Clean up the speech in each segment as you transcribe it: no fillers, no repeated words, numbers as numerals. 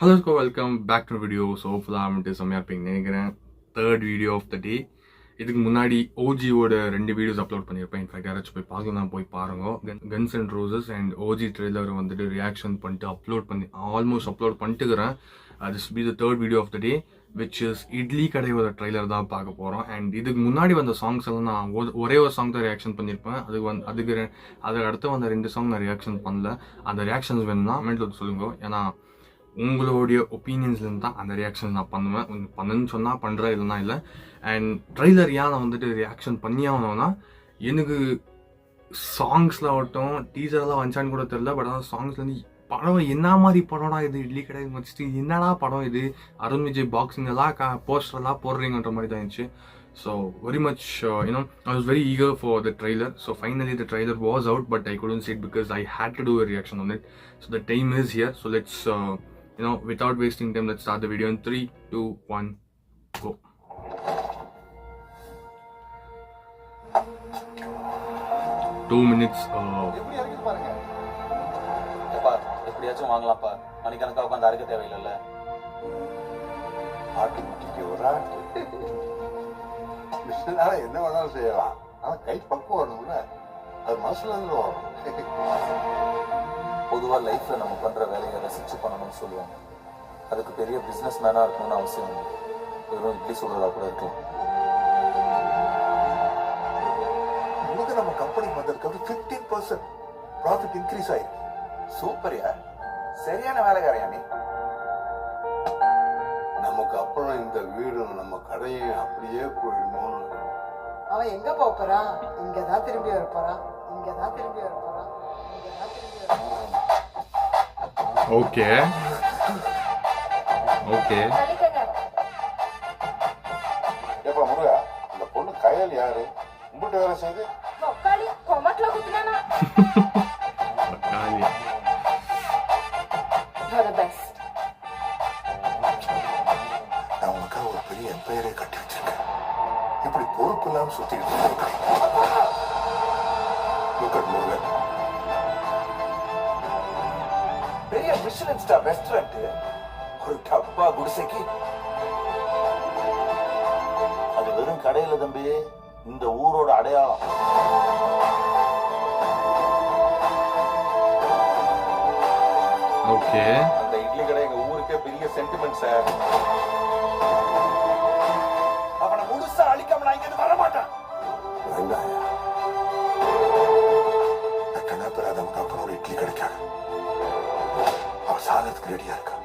Hello, welcome back to the video. So, hopefully, I'm going to third video of the day. இதுக்கு முன்னாடி ஓஜியோட 2 videos upload பண்ணியிருப்பேன். In fact யாராச்சும் போய் பார்க்கலாம், போய் பாருங்க. Guns and Roses and OG trailer வந்துட்டு ரியாக்ஷன் பண்ணிட்டு ஆல்மோஸ்ட் அப்லோட் பண்ணிட்டுக்கிறேன். This be the third video of the day, which is இட்லி கடையோட ட்ரெய்லர் தான் பார்க்க போகிறோம். அண்ட் இதுக்கு முன்னாடி வந்த சாங்ஸ் எல்லாம் நான் ஒரே ஒரு சாங் தான் ரியாக்ஷன் பண்ணியிருப்பேன். அதுக்கு அடுத்து வந்த 2 சாங் நான் ரியாக்ஷன் பண்ணல. அந்த ரியாக்ஷன்ஸ் வேணும்னா கமெண்ட்ல சொல்லுங்க. ஏன்னா உங்களுடைய ஒப்பீனியன்ஸ்லேருந்து தான் அந்த ரியாக்ஷன் நான் பண்ணுவேன். பண்ணுன்னு சொன்னால் பண்ணுறேன், இல்லைனா இல்லை. அண்ட் ட்ரெய்லர் ஏன் நான் வந்துட்டு ரியாக்ஷன் பண்ணியாகணும்னா, எனக்கு சாங்ஸில் ஆகட்டும் டீசர்லாம் வந்துச்சான்னு கூட தெரியல. பட் ஆனால் சாங்ஸ்லேருந்து படம் என்ன மாதிரி படம்டா இது, இட்லி கடை வச்சுட்டு என்னடா படம் இது, அருண் விஜய் பாக்ஸிங் எல்லாம் போஸ்டர்லாம் போடுறீங்கன்ற மாதிரி தான் இருந்துச்சு. So very much, I was very eager for the trailer. So finally the trailer was out, but I couldn't see it because I had to do a reaction on it. So the time is here. So let's, without wasting time, let's start the video in 3, 2, 1, go. Two minutes. எப்படியாச்சும் வாங்கலாம்ப்பா, மணிக்கணக்கா உட்காந்து அறுக்க தேவையில்லைல்ல. ஆட்டுக்குட்டிக்கு ஒரு ஆட்டு மிஷினால என்ன வேணாலும் செய்யலாம். ஆனா கை பக்கம் வரணும்ல, அது மனசுல இருந்து வரும். பொதுவா லைஃப்ல நம்ம பண்ற வேலையை ரசிச்சு பண்ணணும்னு சொல்லுவாங்க. அதுக்கு பெரிய பிசினஸ் மேனா இருக்கணும்னு அவசியம் இல்லை. வெறும் இட்லி சொல்றதா கூட இருக்கலாம். நமக்கு நம்ம கம்பெனி வந்ததுக்கு 15% ப்ராஃபிட் இன்க்ரீஸ் ஆயிருக்கு. சூப்பர்யா, சரியான வேலைக்காரையா நீ. நமக்கு அப்புறம் இந்த வீடும் நம்ம கடையும் அப்படியே போயிடணும்னு. அவன் எங்க போறான்? இங்கதான் திரும்பி வரப்போறான், இங்கதான் திரும்பி வரப்போறான், இங்கதான் திரும்பி வரப்போறான். ஓகே ஏப்பா முருகா, இந்த பொண்ணு கையல் யாரு? உங்கள்கிட்ட வேலை செய்து நான் உனக்காக ஒரு பெரிய எம்பையரே கட்டி வச்சிருக்கேன். இப்படி பொறுப்பு இல்லாம சுத்திக்கிட்டு முருகன். பெரிய மிஷிலின் ஸ்டார் ரெஸ்டாரண்ட், ஒரு டப்பா குடிசைக்கு. அது வெறும் கடையில தம்பி, இந்த ஊரோட அடையாளம். ஓகே, அந்த இட்லி கடை எங்க ஊருக்கே பெரிய சென்டிமெண்ட் சார். அவனை முழுசா அழிக்காம நான் இங்க வர மாட்டேன். வேண்டாயா, கண்ணா பெறாதவங்க அப்பனோட இட்லி கிடைக்காது. அவன் சாதத்துக்கு ரெடியா இருக்கா.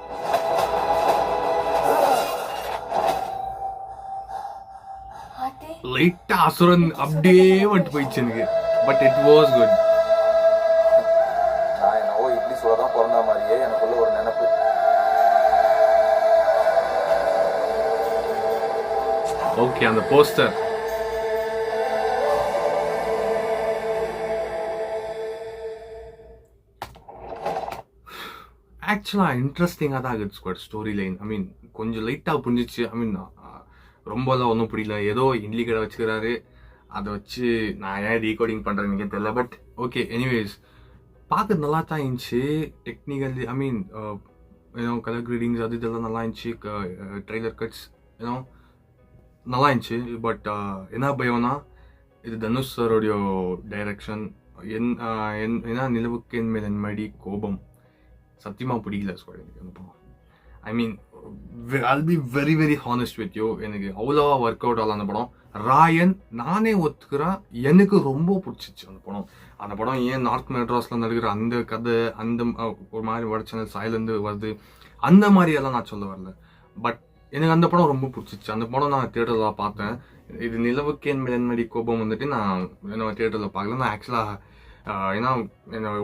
லைட்டா அசுரன் அப்படியே வந்துட்டு போயிடுச்சு எனக்கு. But it was good. நான் என்னவோ இட்லி சொல்லதான் பிறந்த மாதிரியே எனக்குள்ள ஒரு நினைப்பு. ஓகே, அந்த போஸ்டர் ஆக்சுவலாக இன்ட்ரெஸ்டிங்காக தான் இருக்குது. ஸ்குவாட் ஸ்டோரி லைன், ஐ மீன் கொஞ்சம் லைட்டாக புரிஞ்சிச்சு. ஐ மீன் ரொம்பலாம் ஒன்றும் புரியல. ஏதோ இட்லி கடை வச்சுக்கிறாரு, அதை வச்சு நான் ஏன் ரீகார்டிங் பண்ணுறேன்னு தெரியல. பட் ஓகே, எனிவேஸ் பார்க்க நல்லா தான் இருந்துச்சு. டெக்னிக்கலி ஐ மீன் கலர் கிரீடிங்ஸ் அது இதெல்லாம் நல்லா இருந்துச்சு. ட்ரெய்லர் கட்ஸ் நல்லா இருந்துச்சு. பட் என்ன பயம்னா, இது தனுஷ் சாரோடைய டைரக்ஷன். ஏன்னா நிலவுக்கு என் மேல் என்மடி கோபம் சத்தியமாக பிடிக்கல ஸ்குவாட் எனக்கு அந்த படம். ஐ மீன் I'll be very very honest with you, எனக்கு அவ்வளோவா ஒர்க் அவுட் ஆகல அந்த படம். ராயன் நானே ஒத்துக்கிறேன், எனக்கு ரொம்ப பிடிச்சிச்சு அந்த படம். அந்த படம் ஏன் நார்த் மெட்ராஸில் நடக்கிற அந்த கதை, அந்த ஒரு மாதிரி வடச்சனல் சாயிலேருந்து வருது, அந்த மாதிரியெல்லாம் நான் சொல்ல வரல. பட் எனக்கு அந்த படம் ரொம்ப பிடிச்சிச்சு. அந்த படம் நான் தியேட்டரில் பார்த்தேன். இது நிலவுக்கு என் மேன்மடி கோபம் வந்துட்டு நான் தியேட்டரில் பார்க்கல. நான் ஆக்சுவலாக ஏன்னா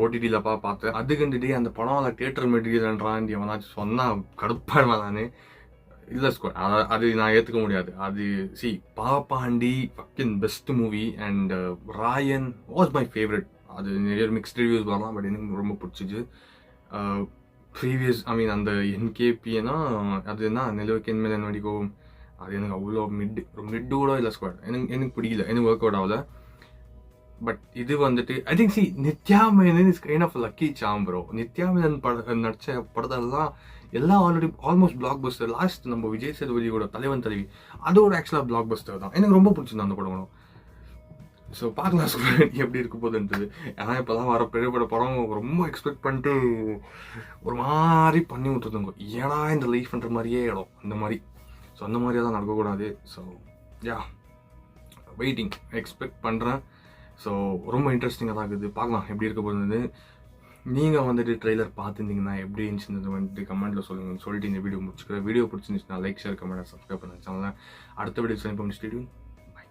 ஓடிடியில் பார்த்தேன். அதுக்குண்டே அந்த படம் தியேட்டர் மெட்டீரியல்ன்றான் எவனாச்சும் சொன்னால் கடுப்பாடுவேன் நான். இல்லை ஸ்குவாட், அது நான் ஏற்றுக்க முடியாது. அது Pa Paandi fucking best movie. And Raayan was my favourite. அது நிறைய மிக்ஸ்ட் ரிவ்யூஸ் வரலாம், பட் எனக்கு ரொம்ப பிடிச்சிச்சு. ப்ரீவியஸ் ஐ மீன் அந்த என்கேபின்னா அது என்ன நிலவுக்கு என் மேல் என் மடி கோபம், அது எனக்கு அவ்வளோ மிட்டு கூட இல்லை ஸ்குவாட். எனக்கு பிடிக்கல, எனக்கு ஒர்க் அவுட் ஆகல. பட் இது வந்துட்டு I think Nithya Menen is kind of lucky Sam bro. Nithya Menen நடிச்ச படத்தெல்லாம் எல்லாம் ஆல்மோஸ்ட் பிளாக் பஸ்டர். லாஸ்ட் நம்ம விஜய் சேதுபதியோட தலைவன் தலைவி அதோட ஆக்சுவலாக பிளாக் பஸ்டர் தான். எனக்கு ரொம்ப பிடிச்சிருந்தது அந்த படம். ஸோ பார்க்கலாம் சொல்கிறேன் எப்படி இருக்க போகுதுன்றது. ஏன்னா இப்போ தான் வர பெரிய படம் ரொம்ப எக்ஸ்பெக்ட் பண்ணிட்டு ஒரு மாதிரி பண்ணி விட்டுருந்தோங்க. ஏன்னா இந்த லைஃப்ன்ற மாதிரியே இடம் அந்த மாதிரி. ஸோ அந்த மாதிரியே தான் நடக்கக்கூடாது. ஸோ யா வெயிட்டிங் எக்ஸ்பெக்ட் பண்ணுறேன். ஸோ ரொம்ப இன்ட்ரெஸ்டிங்காக தான் இருக்குது. பார்க்கலாம் எப்படி இருக்க போகுது. நீங்கள் வந்துட்டு ட்ரெய்லர் பார்த்துருந்தீங்கன்னா எப்படி இருந்துச்சுன்னு வந்துட்டு கமெண்ட்டில் சொல்லுங்கள். சொல்லிட்டு இந்த வீடியோ முடிச்சுக்கிறேன். வீடியோ பிடிச்சிருந்துச்சுன்னா லைக் ஷேர் கமெண்ட் சப்ஸ்கிரைப் பண்ண சேனலை அடுத்த வீடியோ சைன் பண்ணி ஸ்டேடியம்.